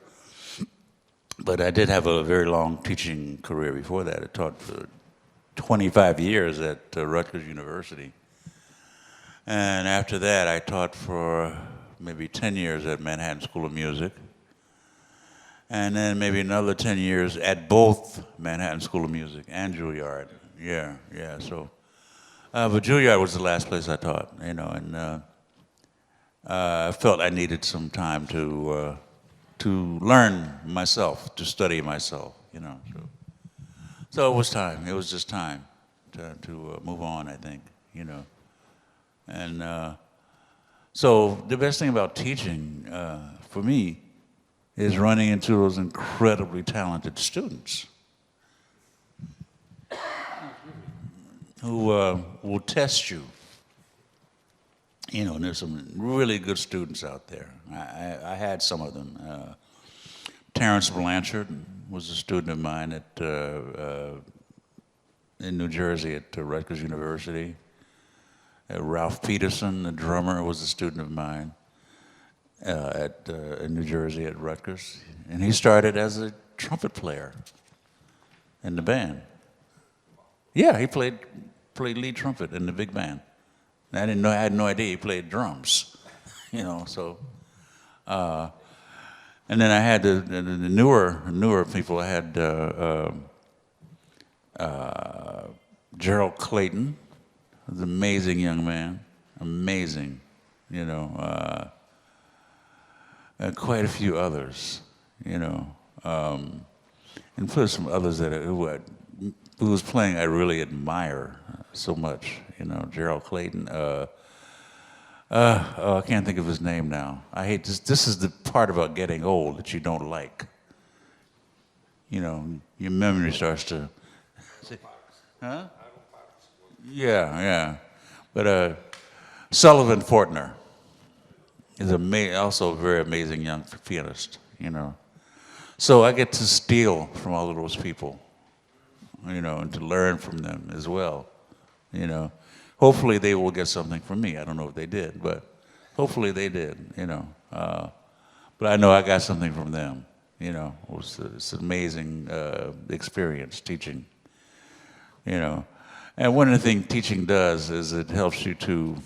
but I did have a very long teaching career before that. I taught for 25 years at Rutgers University, and after that I taught for maybe 10 years at Manhattan School of Music, and then maybe another 10 years at both Manhattan School of Music and Juilliard. Yeah, so. But Juilliard was the last place I taught, and I felt I needed some time to learn myself, to study myself, So it was time. It was just time to move on, I think, And so the best thing about teaching, for me, is running into those incredibly talented students who will test you. And there's some really good students out there. I had some of them. Terrence Blanchard was a student of mine in New Jersey at Rutgers University. Ralph Peterson, the drummer, was a student of mine in New Jersey at Rutgers. And he started as a trumpet player in the band. Yeah, he played lead trumpet in the big band. I had no idea he played drums, so. And then I had the newer people. I had Gerald Clayton, an amazing young man, amazing, and quite a few others, and plus some others who was playing I really admire so much, Gerald Clayton. I can't think of his name now. I hate this. This is the part about getting old that you don't like. Your memory starts to. Huh? Yeah. But Sullivan Fortner is also a very amazing young pianist. So I get to steal from all of those people. And to learn from them as well, Hopefully they will get something from me. I don't know if they did, but hopefully they did, But I know I got something from them, It's an amazing experience teaching, And one of the things teaching does is it helps you to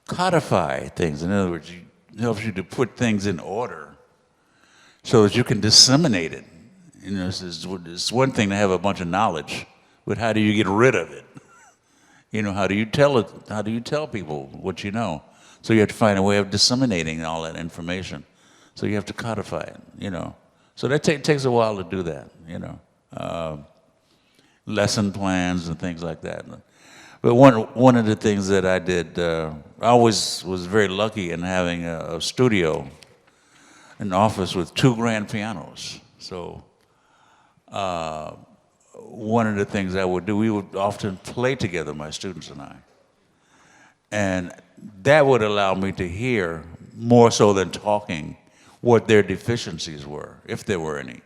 codify things. In other words, it helps you to put things in order so that you can disseminate it. It's one thing to have a bunch of knowledge, but how do you get rid of it? How do you tell it? How do you tell people what you know? So you have to find a way of disseminating all that information. So you have to codify it, So that takes a while to do that, lesson plans and things like that. But one of the things that I did, I always was very lucky in having a studio, an office with 2 grand pianos. So one of the things I would do, we would often play together, my students and I. And that would allow me to hear, more so than talking, what their deficiencies were, if there were any.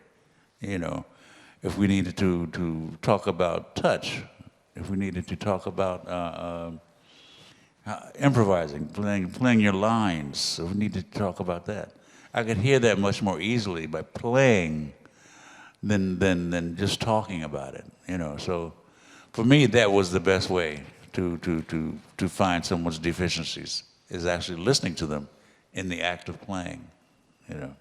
If we needed to talk about touch, if we needed to talk about improvising, playing your lines, if we needed to talk about that. I could hear that much more easily by playing than just talking about it, you know. So for me, that was the best way to find someone's deficiencies, is actually listening to them in the act of playing, you know.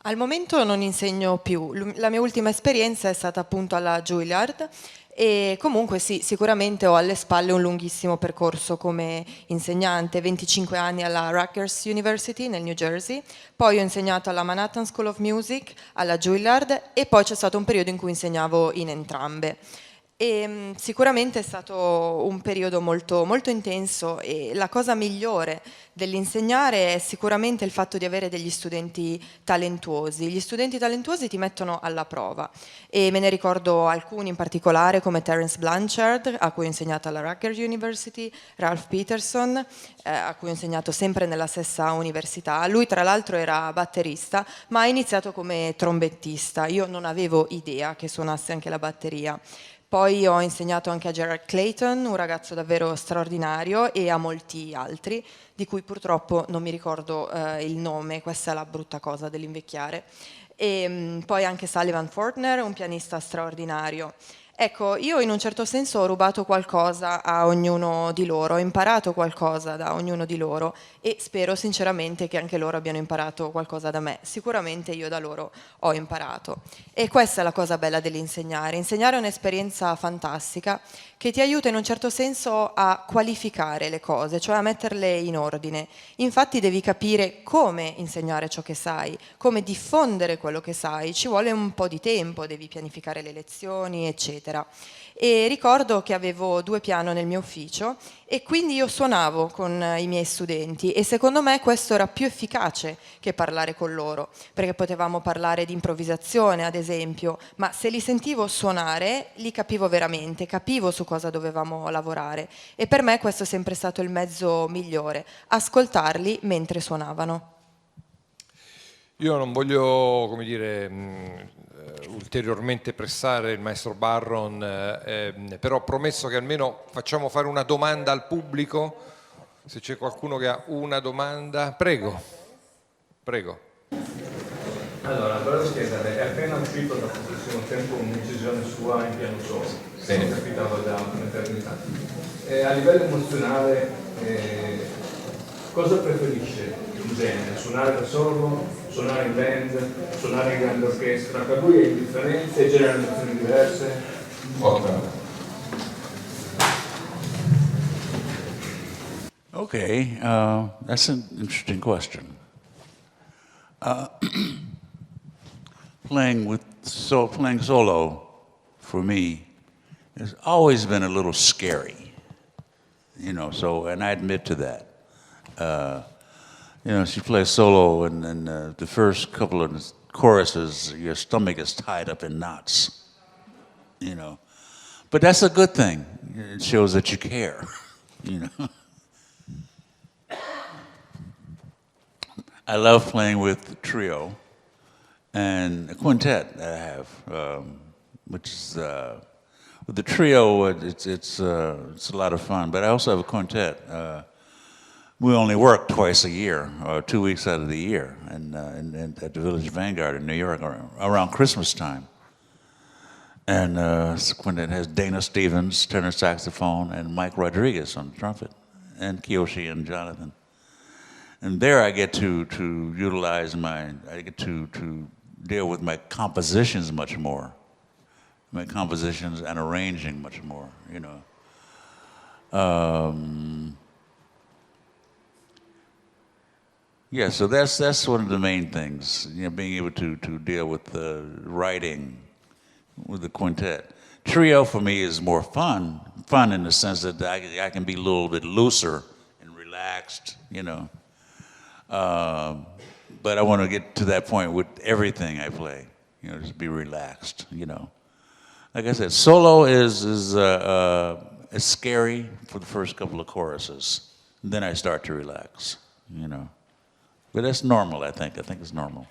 Al momento non insegno più, la mia ultima esperienza è stata appunto alla Juilliard e comunque sì, sicuramente ho alle spalle un lunghissimo percorso come insegnante, 25 anni alla Rutgers University nel New Jersey, poi ho insegnato alla Manhattan School of Music, alla Juilliard e poi c'è stato un periodo in cui insegnavo in entrambe. E sicuramente è stato un periodo molto, molto intenso e la cosa migliore dell'insegnare è sicuramente il fatto di avere degli studenti talentuosi. Gli studenti talentuosi ti mettono alla prova e me ne ricordo alcuni in particolare come Terence Blanchard, a cui ho insegnato alla Rutgers University, Ralph Peterson, a cui ho insegnato sempre nella stessa università. Lui tra l'altro era batterista, ma ha iniziato come trombettista. Io non avevo idea che suonasse anche la batteria. Poi ho insegnato anche a Gerard Clayton, un ragazzo davvero straordinario, e a molti altri, di cui purtroppo non mi ricordo il nome, questa è la brutta cosa dell'invecchiare. E poi anche Sullivan Fortner, un pianista straordinario. Ecco, io in un certo senso ho rubato qualcosa a ognuno di loro, ho imparato qualcosa da ognuno di loro e spero sinceramente che anche loro abbiano imparato qualcosa da me. Sicuramente io da loro ho imparato. E questa è la cosa bella dell'insegnare. Insegnare è un'esperienza fantastica che ti aiuta in un certo senso a qualificare le cose, cioè a metterle in ordine. Infatti devi capire come insegnare ciò che sai, come diffondere quello che sai. Ci vuole un po' di tempo, devi pianificare le lezioni, eccetera. E ricordo che avevo 2 piano nel mio ufficio e quindi io suonavo con i miei studenti e secondo me questo era più efficace che parlare con loro, perché potevamo parlare di improvvisazione ad esempio, ma se li sentivo suonare li capivo veramente, capivo su cosa dovevamo lavorare e per me questo è sempre stato il mezzo migliore, ascoltarli mentre suonavano. Io non voglio, come dire, ulteriormente pressare il maestro Barron, però ho promesso che almeno facciamo fare una domanda al pubblico. Se c'è qualcuno che ha una domanda, prego. Allora, volevo chiedere, è appena uscito da pochissimo tempo un'incisione sua in piano solo, Sì. non capitava da un'eternità. A livello emozionale, cosa preferisce in genere? Suonare da solo, suonare in band, suonare in grande orchestra? Per lui è indifferente, genera emozioni diverse? Okay, that's an interesting question. Playing solo for me has always been a little scary, you know. So, and I admit to that. You know, she plays solo, and the first couple of choruses, your stomach is tied up in knots, you know. But that's a good thing. It shows that you care, you know. I love playing with the trio and a quintet that I have, which is with the trio. It's a lot of fun, but I also have a quintet. We only work twice a year, or 2 weeks out of the year, and at the Village Vanguard in New York around Christmas time. And the quintet has Dana Stevens, tenor saxophone, and Mike Rodriguez on trumpet, and Kiyoshi and Jonathan. And there I get to utilize I get to deal with my compositions much more. My compositions and arranging much more, you know. Yeah, so that's one of the main things, you know, being able to deal with the writing with the quintet. Trio for me is more fun in the sense that I can be a little bit looser and relaxed, you know. But I want to get to that point with everything I play, you know, just be relaxed, you know. Like I said, solo is scary for the first couple of choruses. Then I start to relax, you know. But that's normal, I think. I think it's normal.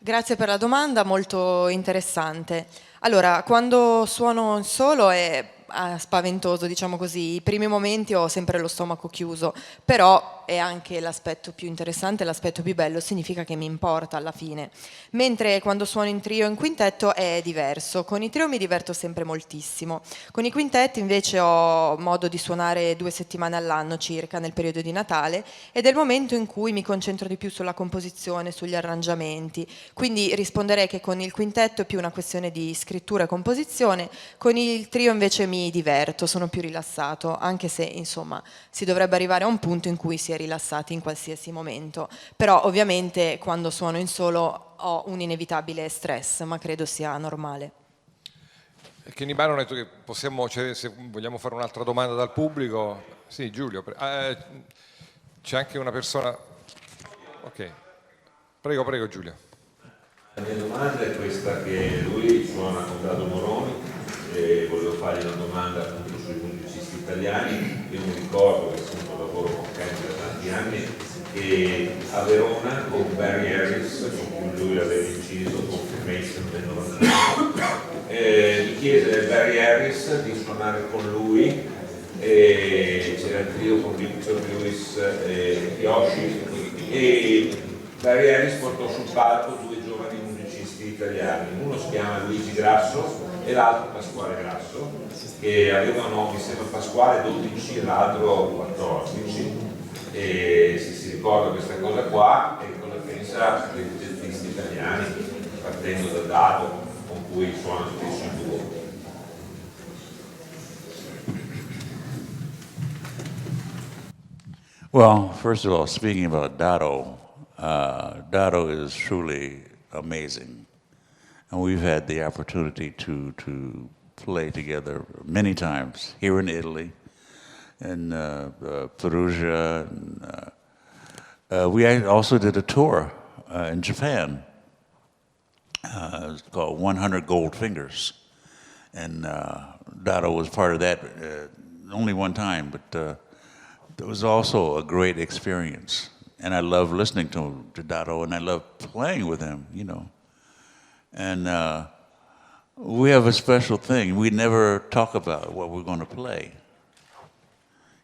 Grazie per la domanda, molto interessante. Allora, quando suono in solo è spaventoso, diciamo così. I primi momenti ho sempre lo stomaco chiuso, però è anche l'aspetto più interessante, l'aspetto più bello, significa che mi importa alla fine. Mentre quando suono in trio o in quintetto è diverso. Con i trio mi diverto sempre moltissimo. Con i quintetti invece ho modo di suonare 2 settimane all'anno circa nel periodo di Natale ed è il momento in cui mi concentro di più sulla composizione, sugli arrangiamenti. Quindi risponderei che con il quintetto è più una questione di scrittura e composizione, con il trio invece mi diverto, sono più rilassato, anche se insomma si dovrebbe arrivare a un punto in cui si è rilassati in qualsiasi momento. Però ovviamente quando suono in solo ho un inevitabile stress, ma credo sia normale. Kenny Barron ha detto che possiamo, cioè, se vogliamo fare un'altra domanda dal pubblico. Sì, Giulio, c'è anche una persona. Ok, prego Giulio. La mia domanda è questa, che lui suona con Dado Moroni e volevo fargli una domanda appunto sui musicisti italiani. Io mi ricordo che appunto lavoro con Kenny da tanti anni, che a Verona con Barry Harris, con cui lui aveva inciso Confirmation del 99, gli chiese Barry Harris di suonare con lui, e c'era il trio con Victor Lewis e Yoshi, e Barry Harris portò sul palco 2 giovani musicisti italiani, uno si chiama Luigi Grasso e l'altro Pasquale Grasso, che avevano, mi sembra Pasquale 12 e l'altro 14, e se si ricorda questa cosa qua, e cosa pensa dei jazzisti italiani, partendo da Dado, con cui suona spesso in duo. Well, first of all, speaking about Dado, Dado is truly amazing. And we've had the opportunity to play together many times here in Italy, in Perugia. And, we also did a tour in Japan. It's called 100 Gold Fingers. And Dado was part of that only one time, but it was also a great experience. And I love listening to Dado, and I love playing with him, you know. And we have a special thing. We never talk about what we're going to play.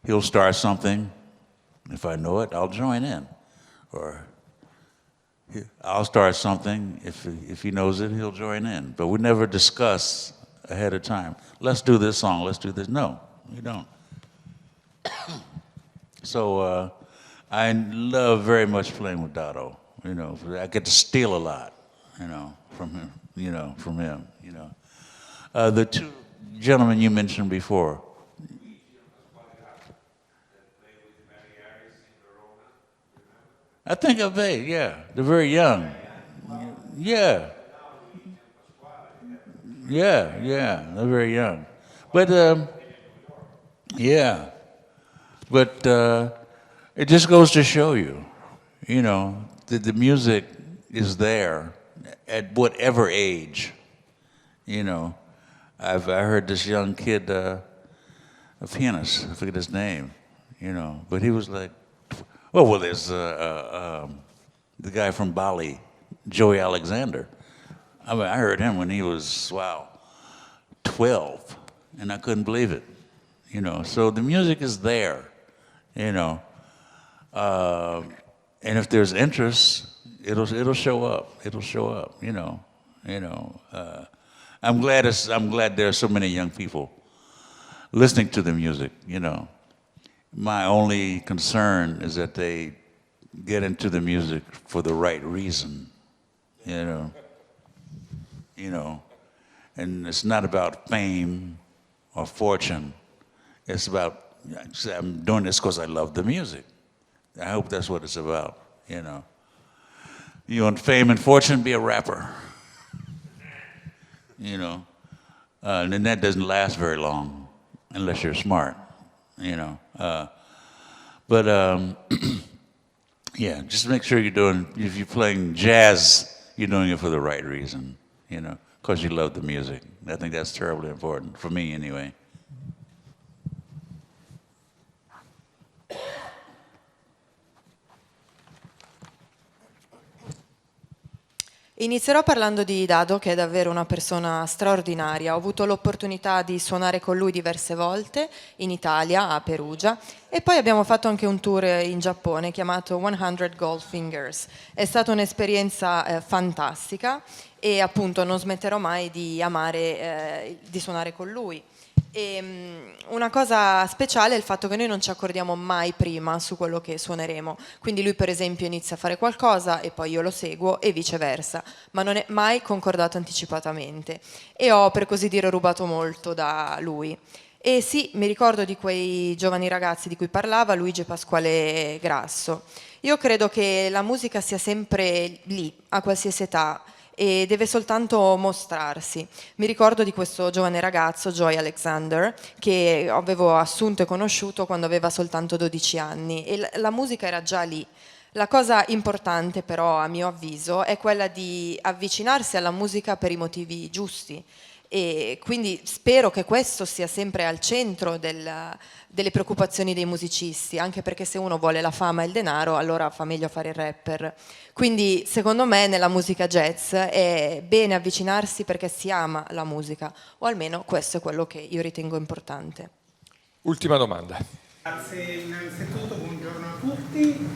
He'll start something. If I know it, I'll join in. Or I'll start something. If he knows it, he'll join in. But we never discuss ahead of time. Let's do this song. Let's do this. No, we don't. So I love very much playing with Dado. You know, I get to steal a lot, you know, from him. The 2 gentlemen you mentioned before. I think of it, yeah. They're very young. Yeah. Yeah, they're very young. But, yeah. But it just goes to show you, you know, that the music is there at whatever age, you know. I heard this young kid, a pianist, I forget his name, you know, but he was like, well, there's the guy from Bali, Joey Alexander. I mean, I heard him when he was, 12, and I couldn't believe it, you know. So the music is there, you know. And if there's interest, it'll show up. It'll show up, you know. I'm glad there are so many young people listening to the music, you know. My only concern is that they get into the music for the right reason, you know. And it's not about fame or fortune. It's about, I'm doing this because I love the music. I hope that's what it's about, you know. You want fame and fortune, be a rapper, you know. And then that doesn't last very long unless you're smart, you know. Yeah, just make sure if you're playing jazz, you're doing it for the right reason, you know, because you love the music. I think that's terribly important, for me anyway. Inizierò parlando di Dado, che è davvero una persona straordinaria. Ho avuto l'opportunità di suonare con lui diverse volte in Italia, a Perugia, e poi abbiamo fatto anche un tour in Giappone chiamato 100 Gold Fingers. È stata un'esperienza fantastica e appunto non smetterò mai di amare di suonare con lui. Una cosa speciale è il fatto che noi non ci accordiamo mai prima su quello che suoneremo, quindi lui per esempio inizia a fare qualcosa e poi io lo seguo e viceversa, ma non è mai concordato anticipatamente e ho per così dire rubato molto da lui. E sì, mi ricordo di quei giovani ragazzi di cui parlava Luigi Pasquale Grasso. Io credo che la musica sia sempre lì, a qualsiasi età, e deve soltanto mostrarsi. Mi ricordo di questo giovane ragazzo, Joy Alexander, che avevo assunto e conosciuto quando aveva soltanto 12 anni e la musica era già lì. La cosa importante però, a mio avviso, è quella di avvicinarsi alla musica per i motivi giusti. E quindi spero che questo sia sempre al centro delle preoccupazioni dei musicisti, anche perché se uno vuole la fama e il denaro, allora fa meglio fare il rapper. Quindi secondo me nella musica jazz è bene avvicinarsi perché si ama la musica, o almeno questo è quello che io ritengo importante. Ultima domanda. Grazie innanzitutto, buongiorno a tutti.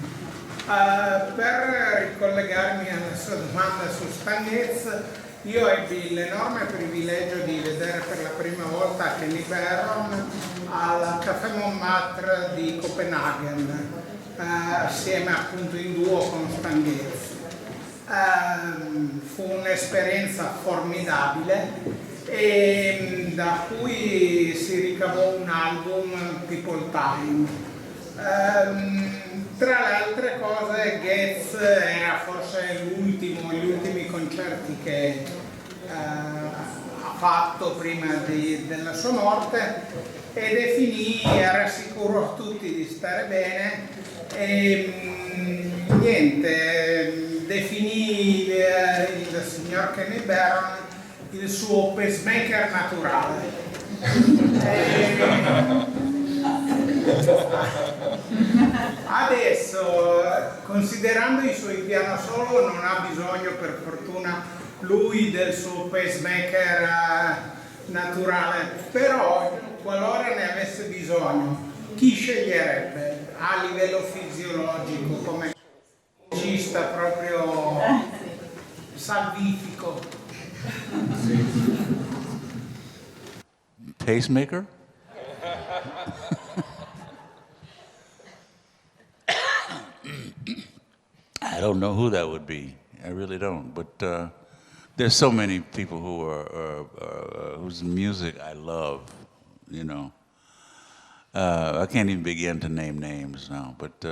Per ricollegarmi alla sua domanda su Stan Getz, io ebbi l'enorme privilegio di vedere per la prima volta Kenny Barron al Café Montmartre di Copenaghen, assieme appunto in duo con Stan Getz. Fu un'esperienza formidabile e da cui si ricavò un album People Time. Tra le altre cose, Getz era forse gli ultimi concerti che ha fatto prima della sua morte e rassicurò tutti di stare bene e definì il signor Kenny Barron il suo pacemaker naturale. Adesso, considerando i suoi piano solo, non ha bisogno per fortuna lui del suo pacemaker naturale, però qualora ne avesse bisogno, chi sceglierebbe a livello fisiologico come regista proprio salvifico? Pacemaker? I don't know who that would be. I really don't. But there's so many people who whose music I love. You know, I can't even begin to name names now. But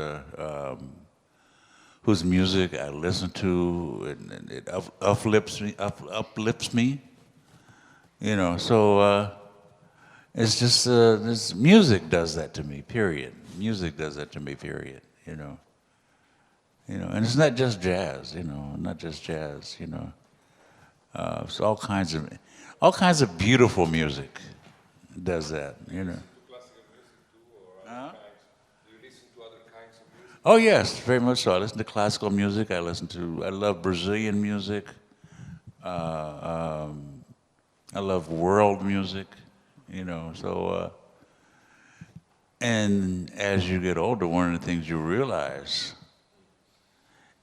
whose music I listen to, and it uplifts me. You know, so it's just this music does that to me. Period. Music does that to me. Period. You know, and it's not just jazz. You know, not just jazz. You know, it's all kinds of beautiful music does that. You know. Oh yes, very much so. I listen to classical music. I love Brazilian music. I love world music, you know. So, and as you get older, one of the things you realize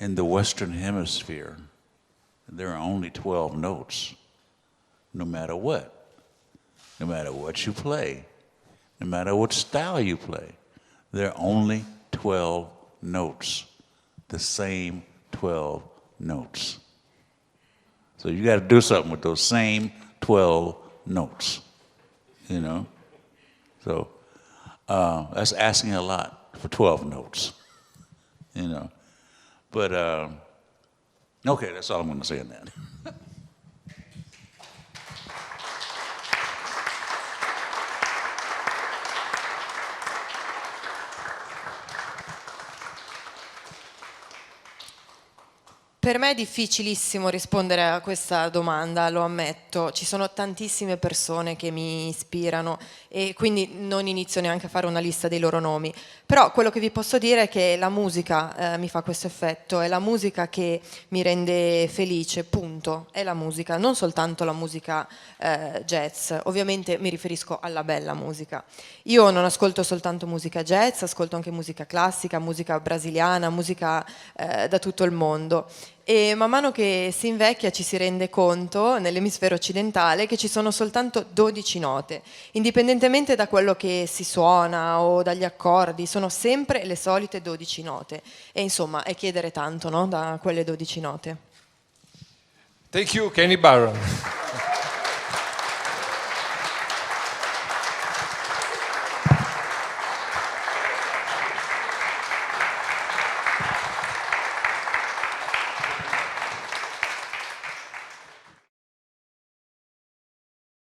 in the Western Hemisphere, there are only 12 notes, no matter what you play, no matter what style you play. There are only 12 notes, the same 12 notes. So you got to do something with those same 12 notes, you know? So that's asking a lot for 12 notes, you know? But, okay, that's all I'm going to say on that. Per me è difficilissimo rispondere a questa domanda, lo ammetto. Ci sono tantissime persone che mi ispirano e quindi non inizio neanche a fare una lista dei loro nomi. Però quello che vi posso dire è che la musica mi fa questo effetto, è la musica che mi rende felice, punto. È la musica, non soltanto la musica jazz. Ovviamente mi riferisco alla bella musica. Io non ascolto soltanto musica jazz, ascolto anche musica classica, musica brasiliana, musica da tutto il mondo. E man mano che si invecchia ci si rende conto, nell'emisfero occidentale, che ci sono soltanto 12 note. Indipendentemente da quello che si suona o dagli accordi, sono sempre le solite 12 note. E insomma, è chiedere tanto, no? Da quelle 12 note. Thank you, Kenny Barron.